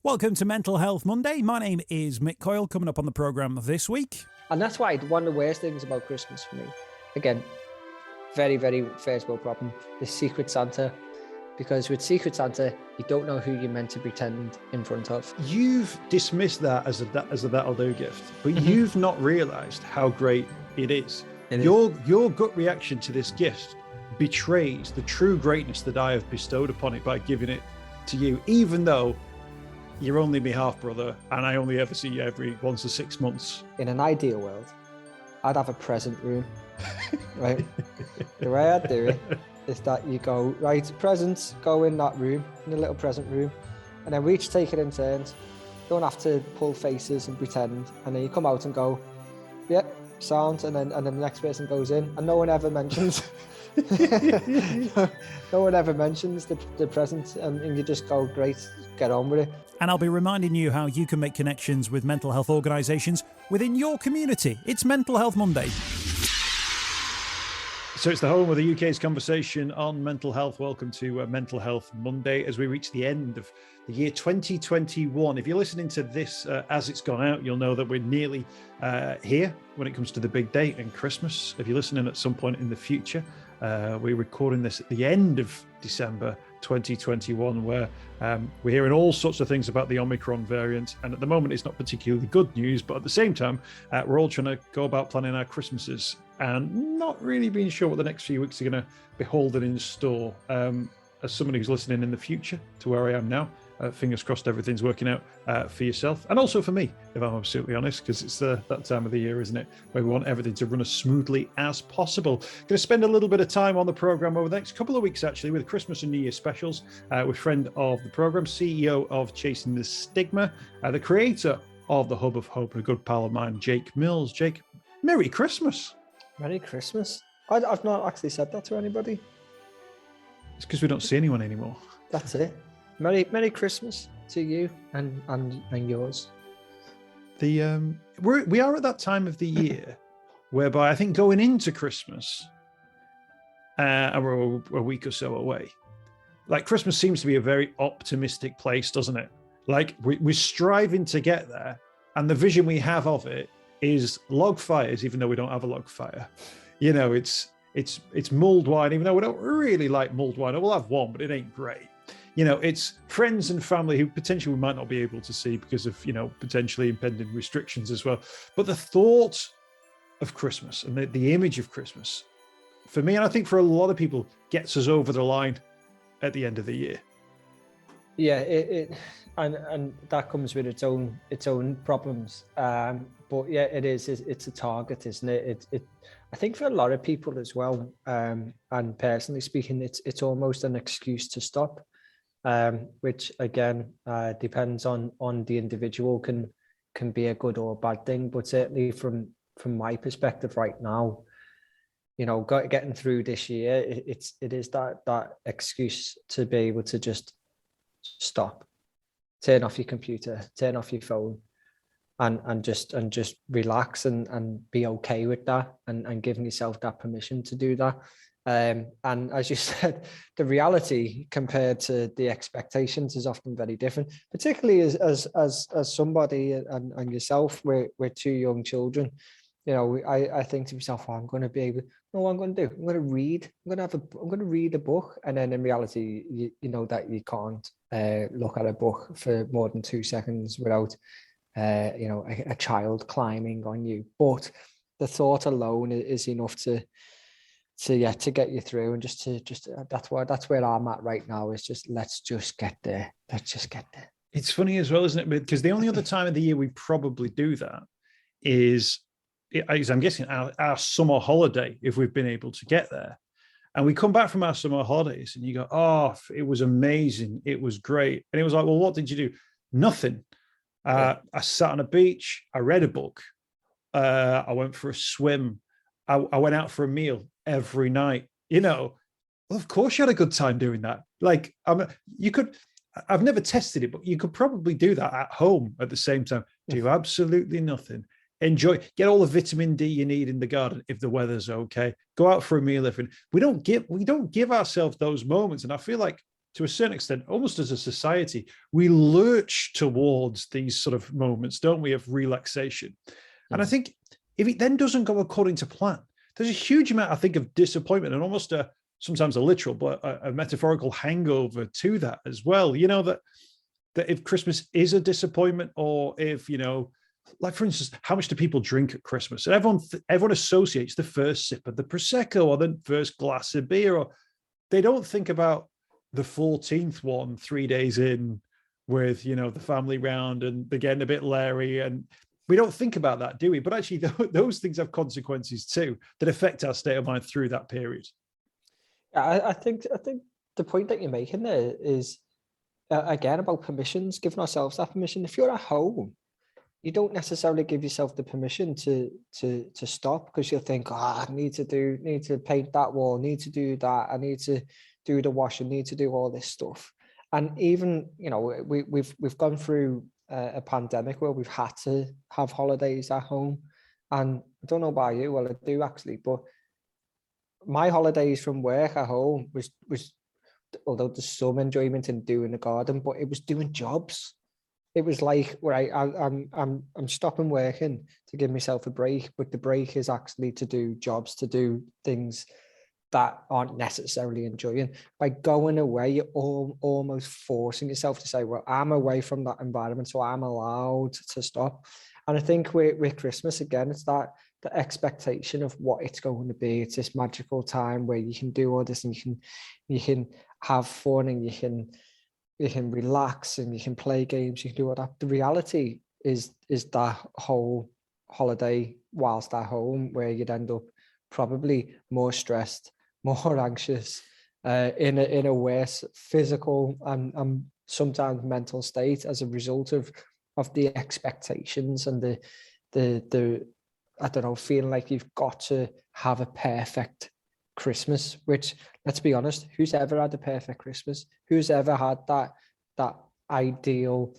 Welcome to Mental Health Monday. My name is Mick Coyle. Coming up on the programme this week. And that's why one of the worst things about Christmas for me, again, very, very first world problem, is Secret Santa. Because with Secret Santa, you don't know who you're meant to pretend in front of. You've dismissed that as a that'll do gift, but you've not realised how great it is. Your gut reaction to this gift betrays the true greatness that I have bestowed upon it by giving it to you, even though you're only my half brother and I only ever see you every once or 6 months. In an ideal world, I'd have a present room, right? The way I'd do it is that you go, right, presents, go in that room, in the little present room, and then we each take it in turns. Don't have to pull faces and pretend, and then you come out and go, yeah, sound, and then the next person goes in, and no one ever mentions no one ever mentions the present, and you just go, great, get on with it. And I'll be reminding you how you can make connections with mental health organisations within your community. It's Mental Health Monday. So it's the home of the UK's conversation on mental health. Welcome to Mental Health Monday as we reach the end of the year 2021. If you're listening to this as it's gone out, you'll know that we're nearly here when it comes to the big day and Christmas. If you're listening at some point in the future, we're recording this at the end of December 2021, where we're hearing all sorts of things about the Omicron variant. And at the moment, it's not particularly good news, but at the same time, we're all trying to go about planning our Christmases and not really being sure what the next few weeks are going to be holding in store. As someone who's listening in the future to where I am now, fingers crossed everything's working out for yourself and also for me, if I'm absolutely honest, because it's that time of the year, isn't it, where we want everything to run as smoothly as possible. Going to spend a little bit of time on the programme over the next couple of weeks, actually, with Christmas and New Year specials with friend of the programme, CEO of Chasing the Stigma, the creator of the Hub of Hope, and a good pal of mine, Jake Mills. Jake, Merry Christmas. Merry Christmas. I've not actually said that to anybody. It's because we don't see anyone anymore. That's it. Merry Christmas to you and yours. We are at that time of the year whereby I think going into Christmas, and we're a week or so away, like Christmas seems to be a very optimistic place, doesn't it? Like we're striving to get there, and the vision we have of it is log fires, even though we don't have a log fire. You know, it's mulled wine, even though we don't really like mulled wine. We'll have one, but it ain't great. You know, it's friends and family who potentially we might not be able to see because of, you know, potentially impending restrictions as well. But the thought of Christmas and the image of Christmas, for me, and I think for a lot of people, gets us over the line at the end of the year. Yeah, and that comes with its own problems. But yeah, it's a target, isn't it? I think for a lot of people as well, and personally speaking, it's almost an excuse to stop. Which again depends on the individual, can be a good or a bad thing, but certainly from my perspective right now, you know, getting through this year, it is that excuse to be able to just stop, turn off your computer, turn off your phone, and just relax and be okay with that, and giving yourself that permission to do that. And as you said, the reality compared to the expectations is often very different, particularly as somebody and yourself, we're two young children. You know, I think to myself, I'm going to be able, no, what I'm going to do, I'm going to read, I'm going to read a book. And then in reality, you know that you can't look at a book for more than 2 seconds without, you know, a child climbing on you. But the thought alone is enough to get you through, and just that's where I'm at right now, is just let's just get there. It's funny as well, isn't it? Because the only other time of the year we probably do that is I'm guessing our summer holiday, if we've been able to get there. And we come back from our summer holidays and you go, oh, it was amazing, it was great. And it was like, well, what did you do? Nothing. I sat on a beach, I read a book, I went for a swim, I went out for a meal every night. You know, well, of course you had a good time doing that. Like, I've never tested it, but you could probably do that at home at the same time. Do absolutely nothing. Enjoy, get all the vitamin D you need in the garden if the weather's okay. Go out for a meal. We don't give ourselves those moments, and I feel like to a certain extent, almost as a society, we lurch towards these sort of moments, don't we, of relaxation. And I think if it then doesn't go according to plan, there's a huge amount, I think, of disappointment and almost sometimes a literal, but a metaphorical hangover to that as well. You know, that if Christmas is a disappointment, or if, you know, like for instance, how much do people drink at Christmas? And everyone associates the first sip of the Prosecco or the first glass of beer, or they don't think about the 14th one 3 days in with, you know, the family round and they're getting a bit leery, and we don't think about that, do we? But actually those things have consequences too that affect our state of mind through that period. I think the point that you're making there is again about permissions, giving ourselves that permission. If you're at home, you don't necessarily give yourself the permission to stop, because you'll think, I need to paint that wall, need to do that, I need to do the washing, need to do all this stuff. And even, you know, we've gone through a pandemic where we've had to have holidays at home. And I don't know about you, well, I do actually, but my holidays from work at home was although there's some enjoyment in doing the garden, but it was doing jobs. It was like, right, I'm stopping working to give myself a break, but the break is actually to do jobs, to do things that aren't necessarily enjoying. By going away, you're almost forcing yourself to say, well, I'm away from that environment, so I'm allowed to stop. And I think with Christmas, again, it's that the expectation of what it's going to be. It's this magical time where you can do all this, and you can have fun, and you can relax, and you can play games, you can do all that. The reality is that whole holiday whilst at home, where you'd end up probably more stressed, more anxious, in a worse physical and sometimes mental state as a result of the expectations and the I don't know, feeling like you've got to have a perfect Christmas, which, let's be honest, who's ever had a perfect Christmas? Who's ever had that ideal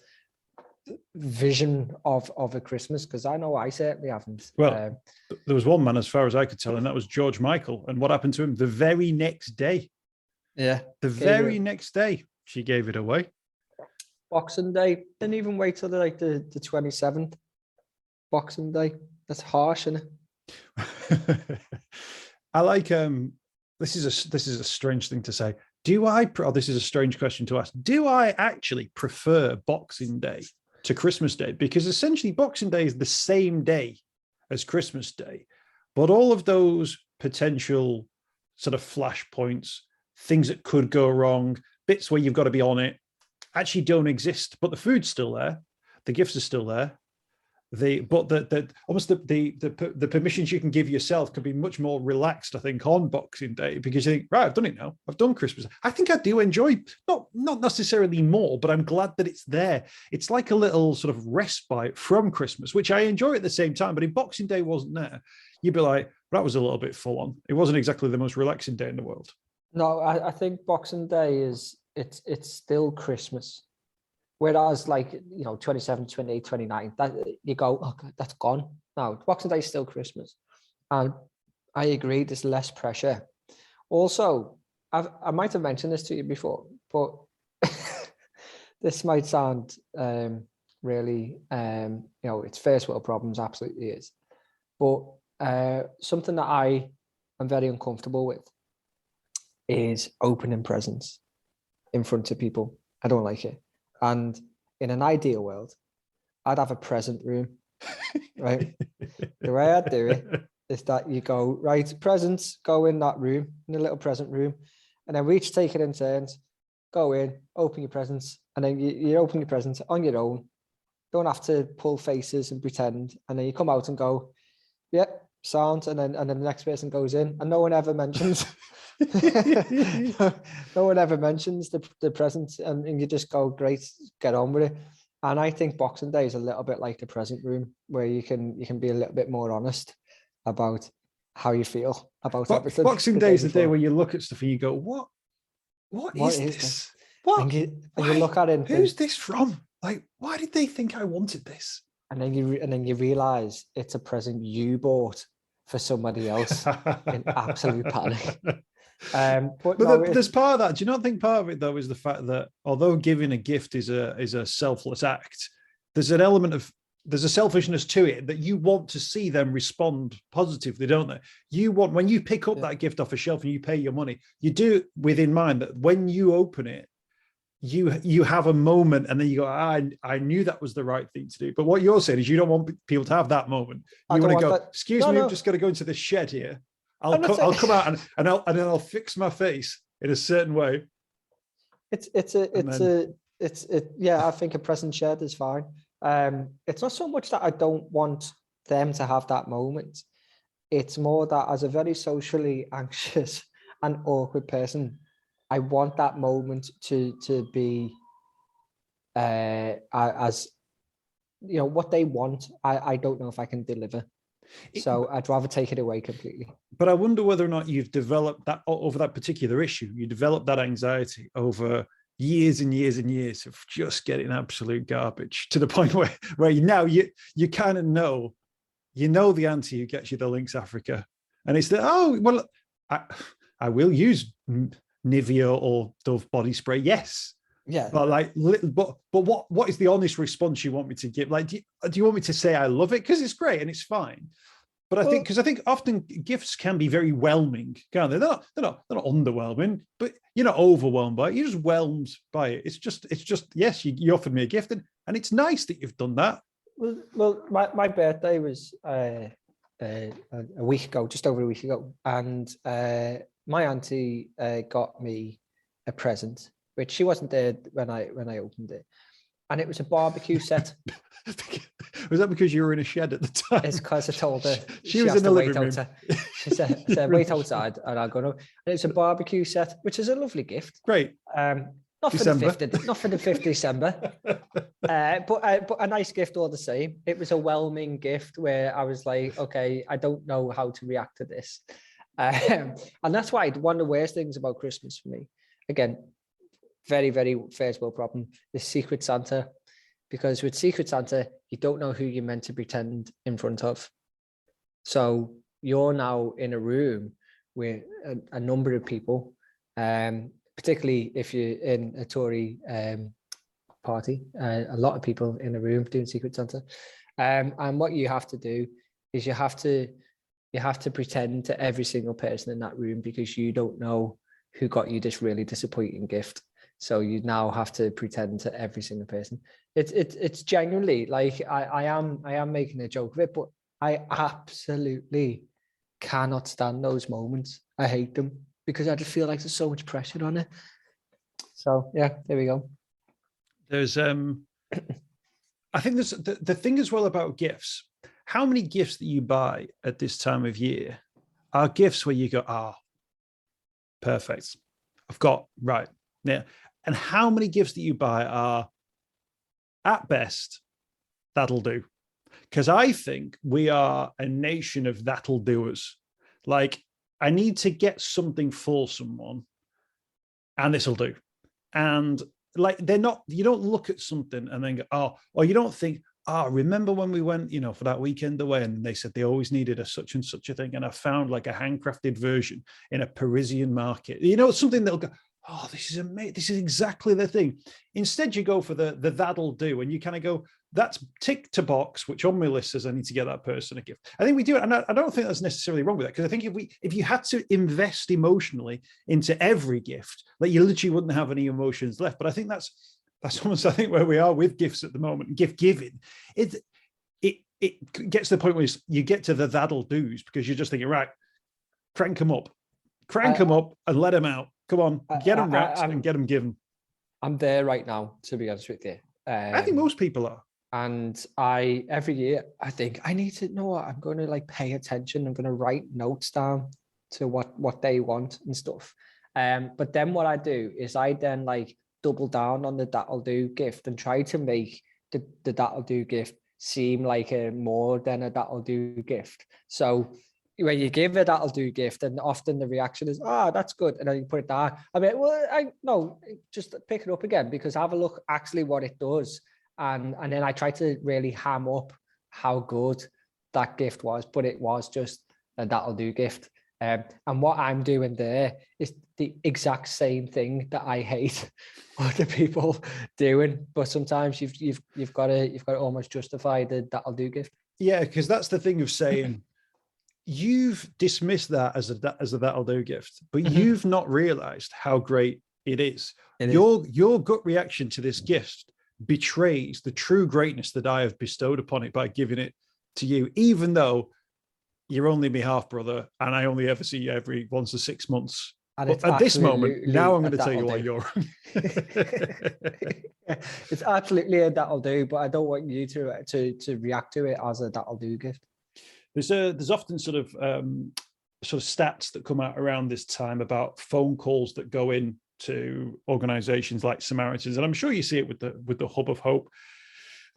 vision of a Christmas? Because I know I certainly haven't. Well, there was one man, as far as I could tell, and that was George Michael. And what happened to him the very next day? Yeah. The very next day, she gave it away. Boxing Day. Didn't even wait till the 27th. Boxing Day. That's harsh, isn't it? I like this is a strange thing to say. This is a strange question to ask. Do I actually prefer Boxing Day to Christmas Day? Because essentially Boxing Day is the same day as Christmas Day, but all of those potential sort of flashpoints, things that could go wrong, bits where you've got to be on it, actually don't exist. But the food's still there, the gifts are still there. The permissions you can give yourself can be much more relaxed, I think, on Boxing Day, because you think, right, I've done it now. I've done Christmas. I think I do enjoy, not necessarily more, but I'm glad that it's there. It's like a little sort of respite from Christmas, which I enjoy at the same time. But if Boxing Day wasn't there, you'd be like, that was a little bit full on. It wasn't exactly the most relaxing day in the world. No, I think Boxing Day it's still Christmas. Whereas, 27, 28, 29, that you go, oh, that's gone. Now, Boxing Day is still Christmas. And I agree, there's less pressure. Also, I might have mentioned this to you before, but this might sound really, it's first world problems, absolutely is. But something that I am very uncomfortable with is opening presents in front of people. I don't like it. And in an ideal world, I'd have a present room, right? The way I do it is that you go, right, presents, go in that room, in a little present room, and then we each take it in turns, go in, open your presents, and then you open your presents on your own. Don't have to pull faces and pretend. And then you come out and go, yeah, sound, and then the next person goes in, and no one ever mentions no one ever mentions the present, and you just go, great, get on with it. And I think Boxing Day is a little bit like the present room, where you can be a little bit more honest about how you feel about everything. Boxing Day is the day where you look at stuff and you go, what is this? What? And you look at it and who's this from? Like, why did they think I wanted this? And then you realize it's a present you bought for somebody else in absolute panic. But But no, there's part of that. Do you not think part of it though is the fact that although giving a gift is a selfless act, there's an element of there's a selfishness to it that you want to see them respond positively, don't they? You want when you pick up that gift off a shelf and you pay your money, you do it with in mind that when you open it, you have a moment and then you go, I knew that was the right thing to do. But what you're saying is you don't want people to have that moment. You want to go, excuse me, I've just got to go into this shed here. I'll come out and I'll fix my face in a certain way. Yeah, I think a present shed is fine. It's not so much that I don't want them to have that moment. It's more that as a very socially anxious and awkward person, I want that moment to be as you know what they want. I don't know if I can deliver, so I'd rather take it away completely. But I wonder whether or not you've developed that over that particular issue. You developed that anxiety over years and years and years of just getting absolute garbage to the point where now you kind of know, the auntie who gets you the Lynx Africa, and it's I will use Nivea or Dove body spray, yes. Yeah. But what is the honest response you want me to give? Like, do you want me to say I love it? Because it's great and it's fine. But I think often gifts can be very whelming, can't they? They're not underwhelming, but you're not overwhelmed by it. You're just whelmed by it. It's just yes, you offered me a gift and it's nice that you've done that. Well, my birthday was a week ago, just over a week ago, and my auntie got me a present, which she wasn't there when I opened it, and it was a barbecue set. Was that because you were in a shed at the time? It's because I told her she was in the living room. She said, "Wait outside," and I'll go. No. And it's a barbecue set, which is a lovely gift. Great. Not for the 5th of December, but a nice gift all the same. It was a whelming gift where I was like, okay, I don't know how to react to this. And that's why one of the worst things about Christmas for me, again, very, very first world problem, is Secret Santa. Because with Secret Santa, you don't know who you're meant to pretend in front of. So you're now in a room with a number of people, particularly if you're in a Tory party, a lot of people in a room doing Secret Santa. And what you have to do is you have to pretend to every single person in that room because you don't know who got you this really disappointing gift. So you now have to pretend to every single person. It's genuinely like I am making a joke of it, but I absolutely cannot stand those moments. I hate them because I just feel like there's so much pressure on it. So yeah, there we go. There's I think there's the thing as well about gifts. How many gifts that you buy at this time of year are gifts where you go, perfect. I've got right. Yeah. And how many gifts that you buy are at best, that'll do. Because I think we are a nation of that'll doers. Like, I need to get something for someone and this'll do. And like, you don't look at something and then go, or you don't think, remember when we went, for that weekend away and they said they always needed a such and such a thing. And I found like a handcrafted version in a Parisian market, something that'll go, this is amazing. This is exactly the thing. Instead, you go for the that'll do. And you kind of go, that's tick to box, which on my list says I need to get that person a gift. I think we do it. And I don't think that's necessarily wrong with that. Because I think if you had to invest emotionally into every gift, like you literally wouldn't have any emotions left. But I think that's almost, I think, where we are with gifts at the moment. Gift giving, it gets to the point where you get to the that'll do's because you're just thinking, right, crank them up and let them out. Come on, get them wrapped and get them given. I'm there right now, to be honest with you. I think most people are. And every year, I think I need to know what I'm going to like pay attention. I'm going to write notes down to what they want and stuff. But then what I do is I then like double down on the that'll do gift and try to make the that'll do gift seem like a more than a that'll do gift. So when you give a that'll do gift, and often the reaction is, that's good. And then you put it down. I mean, no, just pick it up again because have a look actually what it does. And then I try to really ham up how good that gift was, but it was just a that'll do gift. And what I'm doing there is the exact same thing that I hate other people doing. But sometimes you've got to almost justify the that'll do gift. Yeah, because that's the thing of saying you've dismissed that as a that'll do gift, but you've not realized how great it is. Your gut reaction to this gift betrays the true greatness that I have bestowed upon it by giving it to you, even though you're only my half brother and I only ever see you every once or 6 months. But at this moment, now I'm going to tell you why you're wrong. It's absolutely a that'll do, but I don't want you to react to it as a that'll do gift. There's often sort of stats that come out around this time about phone calls that go in to organizations like Samaritans, and I'm sure you see it with the Hub of Hope,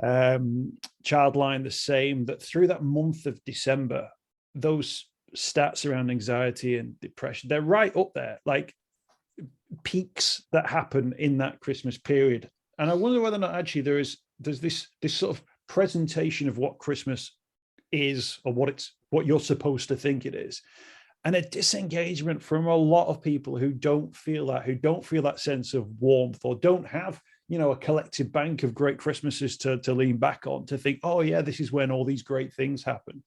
Childline, the same, that through that month of December, those stats around anxiety and depression, they're right up there, like peaks that happen in that Christmas period. And I wonder whether or not actually there's this sort of presentation of what Christmas is, or what you're supposed to think it is, and a disengagement from a lot of people who don't feel that sense of warmth, or don't have, a collective bank of great Christmases to lean back on, to think, oh yeah, this is when all these great things happen.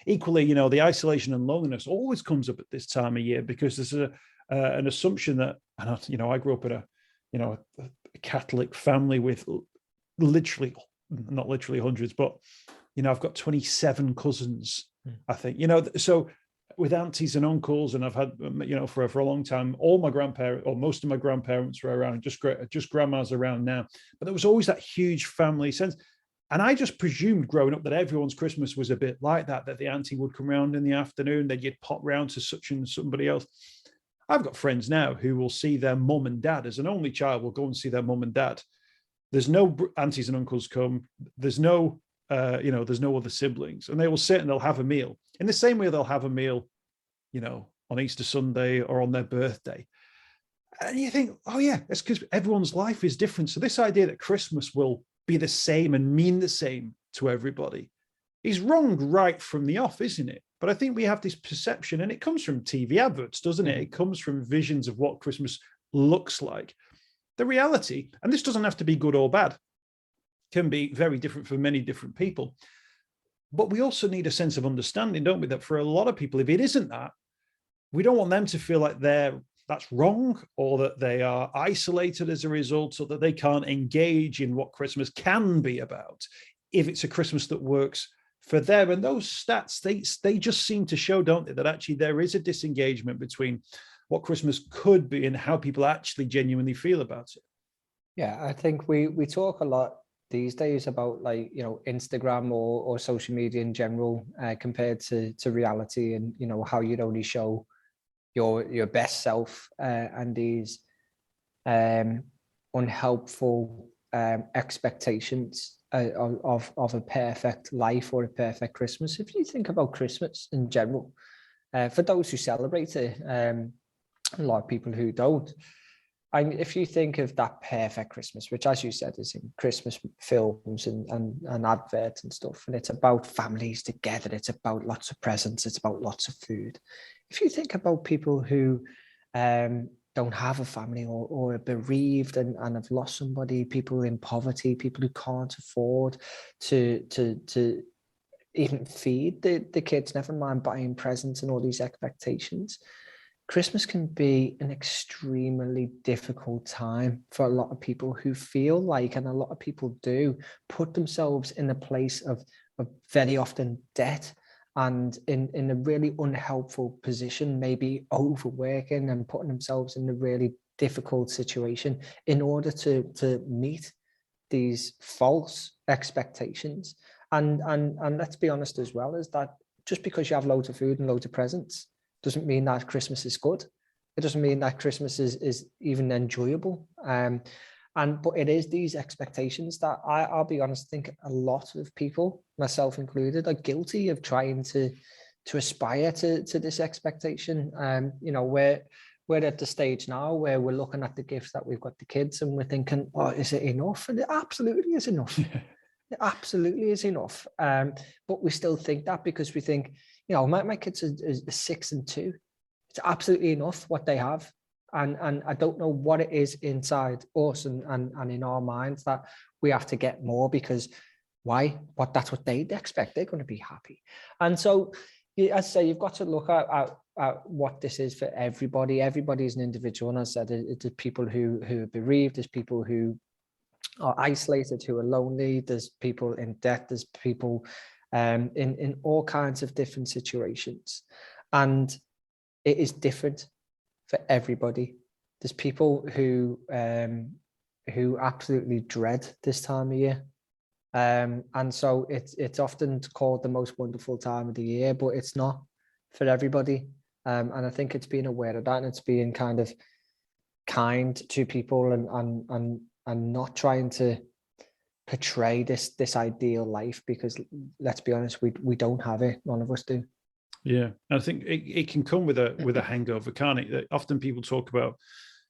Equally, the isolation and loneliness always comes up at this time of year, because there's an assumption that, and I grew up in a Catholic family with not literally hundreds, but I've got 27 cousins, I think, so with aunties and uncles, and I've had, for a long time, all my grandparents, or most of my grandparents were around, just grandma's around now. But there was always that huge family sense. And I just presumed growing up that everyone's Christmas was a bit like that the auntie would come round in the afternoon, then you'd pop round to such and somebody else. I've got friends now who will see their mum and dad. As an only child, will go and see their mum and dad. There's no aunties and uncles come. There's no there's no other siblings, and they will sit and they'll have a meal in the same way they'll have a meal, on Easter Sunday or on their birthday. And you think, oh yeah, it's because everyone's life is different. So this idea that Christmas will be the same and mean the same to everybody is wrong right from the off, isn't it? But I think we have this perception, and it comes from TV adverts, doesn't it? It comes from visions of what Christmas looks like. The reality, and this doesn't have to be good or bad, can be very different for many different people. But we also need a sense of understanding, don't we? That for a lot of people, if it isn't that, we don't want them to feel like that's wrong, or that they are isolated as a result, or that they can't engage in what Christmas can be about, if it's a Christmas that works for them. And those stats, they just seem to show, don't they, that actually there is a disengagement between what Christmas could be and how people actually genuinely feel about it. Yeah, I think we talk a lot these days about, like, Instagram or social media in general, compared to reality, and how you'd only show your best self, and these unhelpful expectations of a perfect life or a perfect Christmas. If you think about Christmas in general, for those who celebrate it, a lot of people who don't, and if you think of that perfect Christmas, which, as you said, is in Christmas films and adverts and stuff, and it's about families together, it's about lots of presents, it's about lots of food. If you think about people who don't have a family, or are bereaved and have lost somebody, people in poverty, people who can't afford to even feed the kids, never mind buying presents and all these expectations, Christmas can be an extremely difficult time for a lot of people who feel like, and a lot of people do, put themselves in a place of very often debt, and in a really unhelpful position, maybe overworking and putting themselves in a really difficult situation in order to meet these false expectations. And let's be honest as well, is that just because you have loads of food and loads of presents doesn't mean that Christmas is good. It doesn't mean that Christmas is even enjoyable. But it is these expectations that I'll be honest, I think a lot of people, myself included, are guilty of trying to aspire to this expectation. We're at the stage now where we're looking at the gifts that we've got the kids, and we're thinking, oh, is it enough? And it absolutely is enough. It absolutely is enough. But we still think that, because we think, my kids are 6 and 2. It's absolutely enough what they have. And I don't know what it is inside us and in our minds that we have to get more, because why? But that's what they expect. They're going to be happy. And so, as I say, you've got to look at what this is for everybody. Everybody is an individual. And as I said, it's people who are bereaved, there's people who are isolated, who are lonely, there's people in debt, there's people in all kinds of different situations. And it is different for everybody. There's people who absolutely dread this time of year. And so it's often called the most wonderful time of the year, but it's not for everybody. And I think it's being aware of that, and it's being kind of kind to people and not trying to portray this ideal life, because let's be honest, we don't have it. None of us do. Yeah, I think it can come with a hangover, can't it? Often people talk about,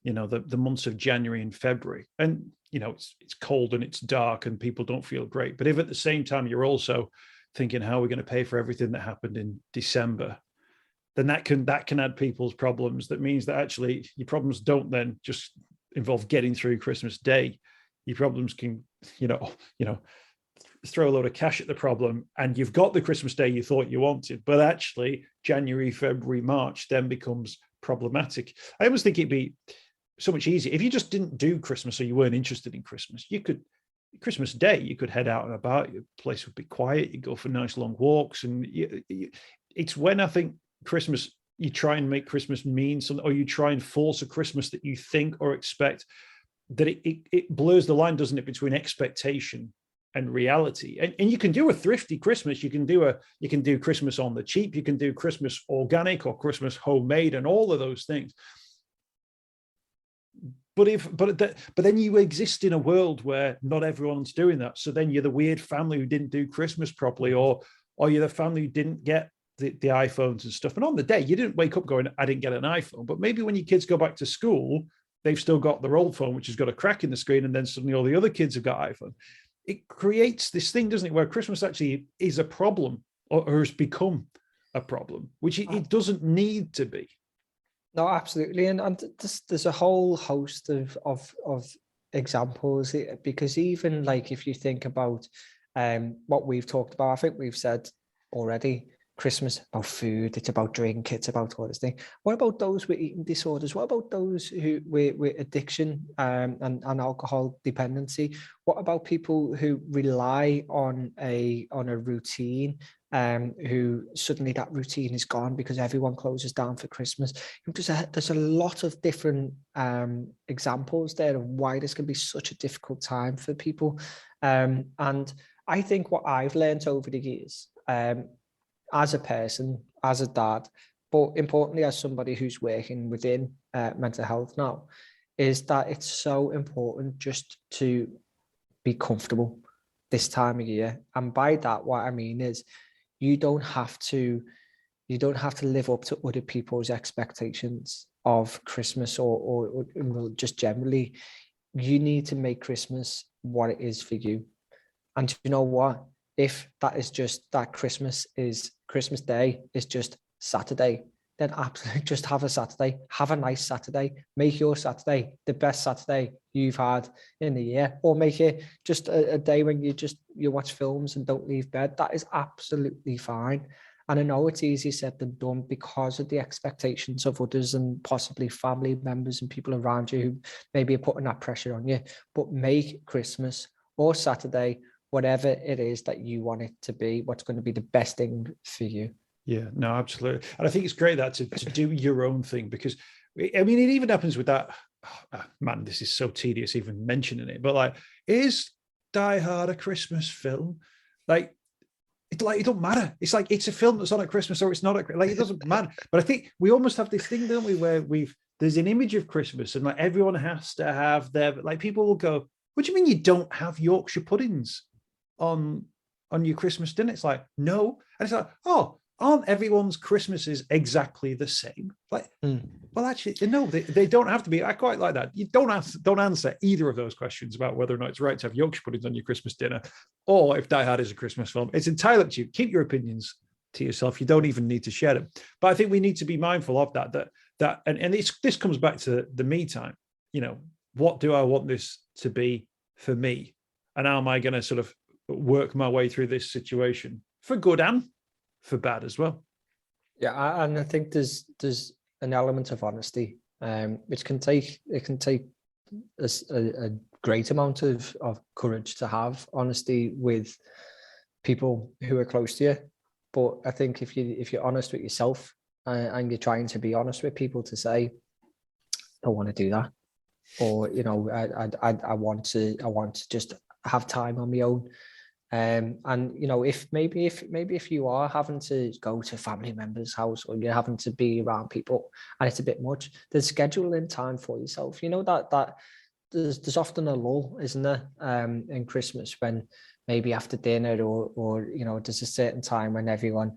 the months of January and February, and it's cold and it's dark and people don't feel great. But if at the same time you're also thinking, how are we going to pay for everything that happened in December, then that can add people's problems. That means that actually your problems don't then just involve getting through Christmas Day. Your problems can, throw a load of cash at the problem, and you've got the Christmas Day you thought you wanted, but actually January, February, March then becomes problematic. I almost think it'd be so much easier if you just didn't do Christmas, or you weren't interested in Christmas. Christmas Day, you could head out and about, your place would be quiet, you go for nice long walks, and it's when I think Christmas, you try and make Christmas mean something, or you try and force a Christmas that you think or expect, that it blurs the line, doesn't it, between expectation and reality. And you can do a thrifty Christmas, you can do Christmas on the cheap, you can do Christmas organic or Christmas homemade, and all of those things. But then you exist in a world where not everyone's doing that. So then you're the weird family who didn't do Christmas properly, or you're the family who didn't get the iPhones and stuff. And on the day, you didn't wake up going, I didn't get an iPhone. But maybe when your kids go back to school, they've still got their old phone, which has got a crack in the screen, and then suddenly all the other kids have got iPhone. It creates this thing, doesn't it, where Christmas actually is a problem, or has become a problem, which it doesn't need to be. No, absolutely. And there's a whole host of examples, because even like if you think about what we've talked about, I think we've said already, Christmas about food, it's about drink, it's about all this thing. What about those with eating disorders? What about those who with addiction and alcohol dependency? What about people who rely on a routine, who suddenly that routine is gone because everyone closes down for Christmas? There's a lot of different examples there of why this can be such a difficult time for people. And I think what I've learned over the years, as a person, as a dad, but importantly as somebody who's working within mental health now, is that it's so important just to be comfortable this time of year. And by that, what I mean is you don't have to live up to other people's expectations of Christmas or just generally. You need to make Christmas what it is for you. And you know what? If that is just that Christmas Day is just Saturday, then absolutely just have a Saturday, have a nice Saturday, make your Saturday the best Saturday you've had in the year, or make it just a day when you watch films and don't leave bed. That is absolutely fine. And I know it's easier said than done because of the expectations of others and possibly family members and people around you who maybe are putting that pressure on you. But make Christmas or Saturday, whatever it is that you want it to be, what's going to be the best thing for you. Yeah, no, absolutely. And I think it's great that to do your own thing, because I mean, it even happens with that. Oh, man, this is so tedious even mentioning it, but like, is Die Hard a Christmas film? Like, it don't matter. It's like, it's a film that's on at Christmas or it's not at, like, it doesn't matter. But I think we almost have this thing, don't we, where there's an image of Christmas and like everyone has to have their, like, people will go, what do you mean you don't have Yorkshire puddings on your Christmas dinner? It's like, no. And it's like, oh, aren't everyone's Christmases exactly the same? Like, well, actually, no, they don't have to be. I quite like that. You don't answer either of those questions about whether or not it's right to have Yorkshire puddings on your Christmas dinner, or if Die Hard is a Christmas film. It's entirely up to you. Keep your opinions to yourself. You don't even need to share them. But I think we need to be mindful of and this comes back to the me time. What do I want this to be for me? And how am I going to sort of work my way through this situation for good and for bad as well? Yeah, and I think there's an element of honesty, which can take a great amount of courage to have honesty with people who are close to you. But I think if you're honest with yourself and you're trying to be honest with people to say, I don't want to do that, or I want to just have time on my own. And if you are having to go to family members' house, or you're having to be around people and it's a bit much, then schedule in time for yourself. That there's often a lull, isn't there, in Christmas, when maybe after dinner or there's a certain time when everyone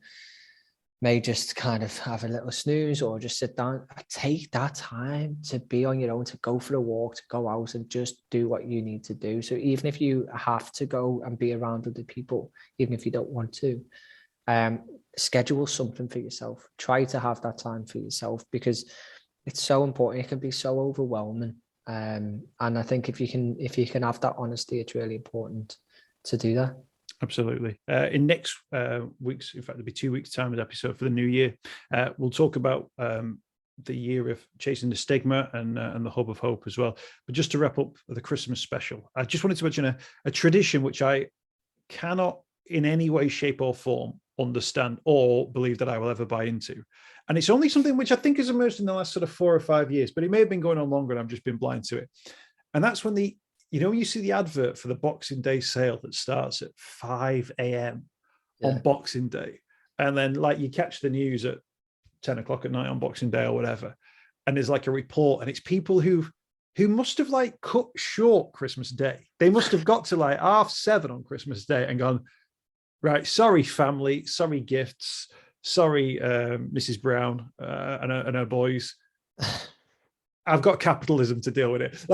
may just kind of have a little snooze or just sit down. Take that time to be on your own, to go for a walk, to go out and just do what you need to do. So even if you have to go and be around other people, even if you don't want to, schedule something for yourself. Try to have that time for yourself, because it's so important. It can be so overwhelming. And I think if you can have that honesty, it's really important to do that. Absolutely. In next week's, in fact, there'll be 2 weeks' time of episode for the new year. We'll talk about the year of Chasing the Stigma and the Hub of Hope as well. But just to wrap up the Christmas special, I just wanted to mention a tradition which I cannot in any way, shape or form understand or believe that I will ever buy into. And it's only something which I think has emerged in the last sort of 4 or 5 years, but it may have been going on longer and I've just been blind to it. And that's when you see the advert for the Boxing Day sale that starts at 5 a.m. on Boxing Day. And then you catch the news at 10 o'clock at night on Boxing Day or whatever. And there's a report, and it's people who must have cut short Christmas Day. They must have got to 7:30 on Christmas Day and gone, right, sorry, family, sorry, gifts, sorry, Mrs. Brown and her boys. I've got capitalism to deal with it.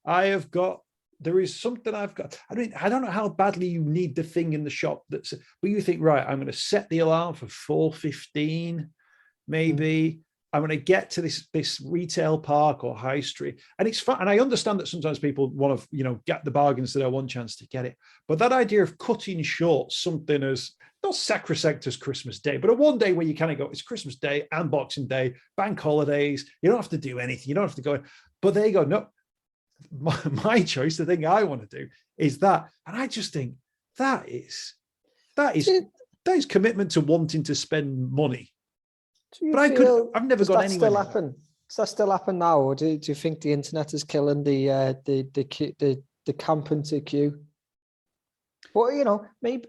I have got, there is something I've got. I don't know how badly you need the thing in the shop but you think, right, I'm going to set the alarm for 4:15, maybe. I'm going to get to this retail park or high street. And it's fun. And I understand that sometimes people want to, get the bargains to their one chance to get it. But that idea of cutting short something as not sacrosanct as Christmas Day, but a one day where you kind of go, it's Christmas Day and Boxing Day, bank holidays. You don't have to do anything. You don't have to go. But they go, no, my choice, the thing I want to do is that. And I just think that is commitment to wanting to spend money. But I've never got anywhere. Does that still happen now, or do you think the internet is killing the camping to queue? Well, maybe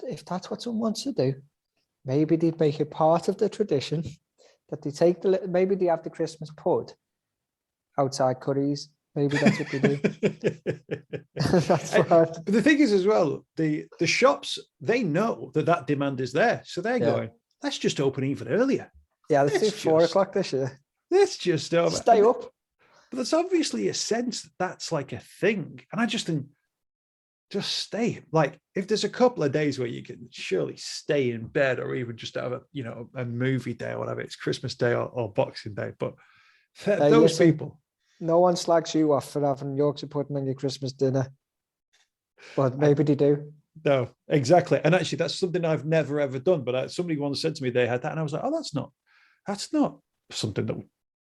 if that's what someone wants to do, maybe they'd make it part of the tradition that they take maybe they have the Christmas pud outside Curry's. Maybe that's what they do. But the thing is as well, the shops, they know that demand is there, so they're going, let's just open even earlier. Yeah, let's do 4 o'clock this year. Let's just stay up. But there's obviously a sense that's a thing. And I just think, just stay. If there's a couple of days where you can surely stay in bed or even just have a movie day or whatever, it's Christmas Day or Boxing Day. But those people. No one slags you off for having Yorkshire pudding on your Christmas dinner. But maybe they do. No, exactly. And actually, that's something I've never, ever done. But somebody once said to me they had that. And I was like, oh, that's not something that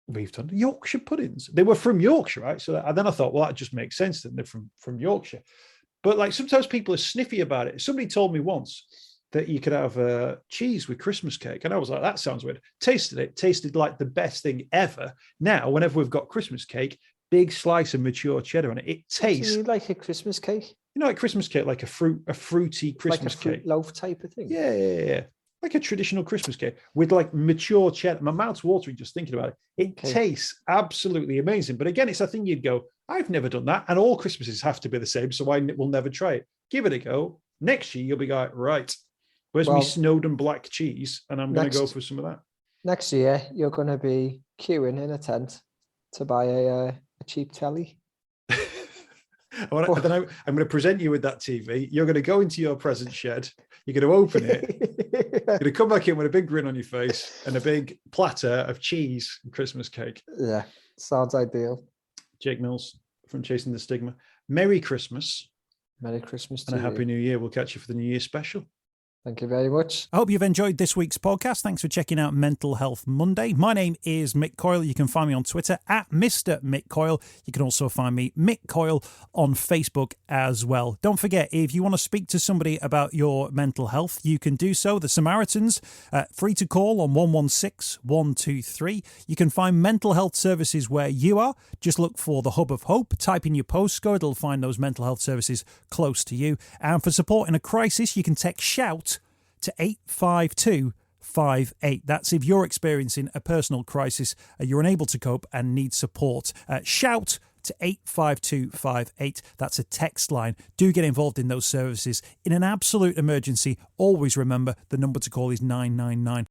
we've done. Yorkshire puddings. They were from Yorkshire, right? So and then I thought, well, that just makes sense that they're from Yorkshire. But sometimes people are sniffy about it. Somebody told me once that you could have cheese with Christmas cake. And I was like, that sounds weird. Tasted like the best thing ever. Now, whenever we've got Christmas cake, big slice of mature cheddar on it. It tastes. Do you like a Christmas cake? Like Christmas cake, like a fruity Christmas fruit cake. Loaf type of thing. Yeah. Like a traditional Christmas cake with mature cheddar. My mouth's watering just thinking about it. It tastes absolutely amazing. But again, it's a thing you'd go, I've never done that. And all Christmases have to be the same. So I will never try it. Give it a go. Next year, you'll be going, right, where's my Snowden black cheese? And I'm going to go for some of that. Next year, you're going to be queuing in a tent to buy a cheap telly. I'm going to present you with that TV. You're going to go into your present shed. You're going to open it. You're going to come back in with a big grin on your face and a big platter of cheese and Christmas cake. Yeah, sounds ideal. Jake Mills from Chasing the Stigma. Merry Christmas. Merry Christmas to and a you. Happy New Year. We'll catch you for the New Year special. Thank you very much. I hope you've enjoyed this week's podcast. Thanks for checking out Mental Health Monday. My name is Mick Coyle. You can find me on Twitter at Mr. Mick Coyle. You can also find me, Mick Coyle, on Facebook as well. Don't forget, if you want to speak to somebody about your mental health, you can do so. The Samaritans, free to call on 116 123. You can find mental health services where you are. Just look for the Hub of Hope. Type in your postcode. It'll find those mental health services close to you. And for support in a crisis, you can text SHOUT to 85258. That's if you're experiencing a personal crisis, you're unable to cope and need support. Shout to 85258. That's a text line. Do get involved in those services. In an absolute emergency, always remember the number to call is 999.